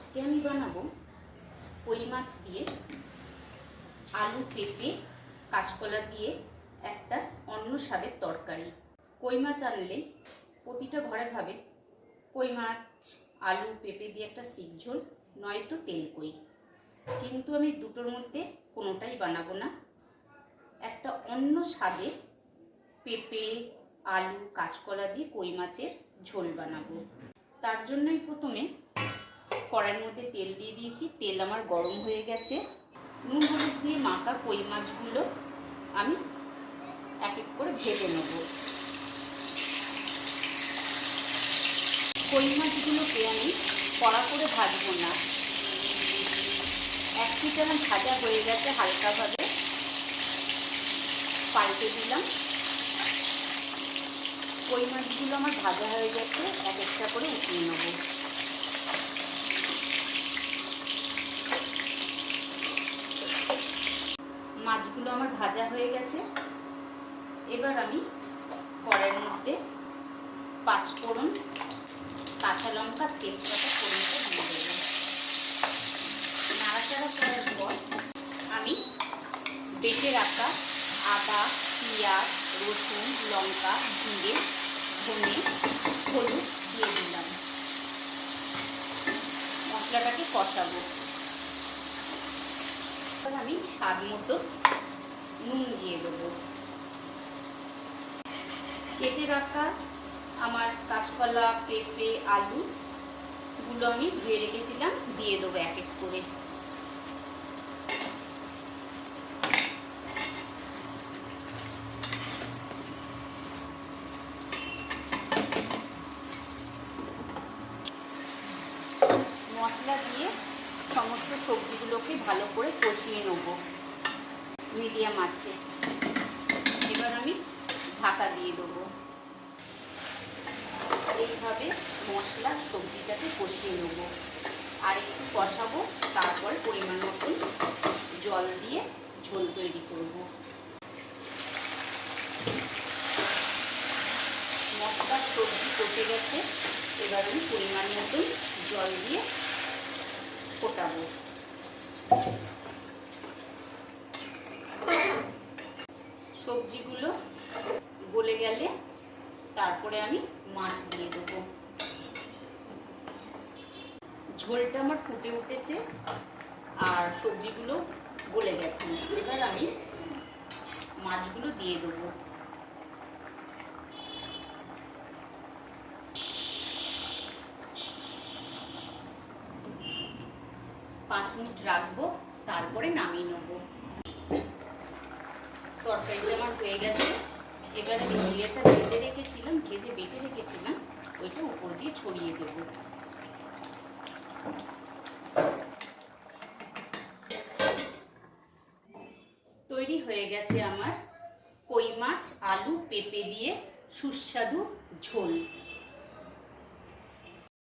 আজকে আমি বানাবো কই মাছ দিয়ে আলু পেঁপে কাঁচকলা দিয়ে একটা অন্য স্বাদের তরকারি। কই মাছ আনলে প্রতিটা ঘরে ভাবে কই মাছ আলু পেঁপে দিয়ে একটা শিক ঝোল, নয়তো তেল কই। কিন্তু আমি দুটোর মধ্যে কোনোটাই বানাবো না, একটা অন্য স্বাদে পেঁপে আলু কাঁচকলা দিয়ে কই মাছের ঝোল বানাবো। তার জন্যই প্রথমে কড়াইয়ের মধ্যে তেল দিয়ে দিয়েছি। তেল আমার গরম হয়ে গেছে। নুন হলুদ দিয়ে মাখা কই মাছগুলো আমি এক এক করে ভেজে নেব। কই মাছগুলোকে আমি কড়া করে ভাজবো না, এক পিঠ আমার ভাজা হয়ে গেছে, হালকাভাবে পাল্টে দিলাম। কই মাছগুলো আমার ভাজা হয়ে গেছে, এক একটা করে উঠিয়ে নেব। মাছগুলো আমার ভাজা হয়ে গেছে। এবার আমি কড়াইয়ের মধ্যে পাঁচফোড়ন, কাঁচা লঙ্কা, তেজপাতা ফোড়নটা দিয়ে দেব। নাড়াচাড়া করার পর আমি বেটে রাখা আদা, পেঁয়াজ, রসুন, লঙ্কা, জিরে, ধনে, হলুদ দিয়ে দিলাম। মশলাটাকে কষাবো। এবার আমি স্বাদ মতো নুন দিয়ে দেবো। কেটে রাখা আমার কাঁচকলা, পেঁপে, আলুগুলো আমি ধুয়ে রেখেছিলাম, দিয়ে দেবো এক এক করে। মশলা দিয়ে সমস্ত সবজিগুলোকে ভালো করে কষিয়ে নেব মিডিয়াম আছে। এবার আমি ঢাকা দিয়ে দেবো। এইভাবে মশলা সবজিটাকে কষিয়ে নেব, আর একটু কষাবো। তারপরে পরিমাণ মতন জল দিয়ে ঝোল তৈরি করব। মশলা সবজি কষে গেছে, এবার আমি পরিমাণ মতন জল দিয়ে ফোটাবো। সবজিগুলো গলে গেলে তারপরে আমি মাছ দিয়ে দেবো। ঝোলটা আমার ফুটে উঠেছে আর সবজিগুলো গলে গেছে। এবার আমি মাছগুলো দিয়ে দেবো। পাঁচ মিনিট রাখবো, তারপরে নামিয়ে নেব। তরকারিটা আমার হয়ে গেছে। এবার আমি জিরেটা বেটে রেখেছিলাম, ওইটা উপর দিয়ে ছড়িয়ে দেব। তৈরি হয়ে গেছে আমার কই মাছ আলু পেঁপে দিয়ে সুস্বাদু ঝোল।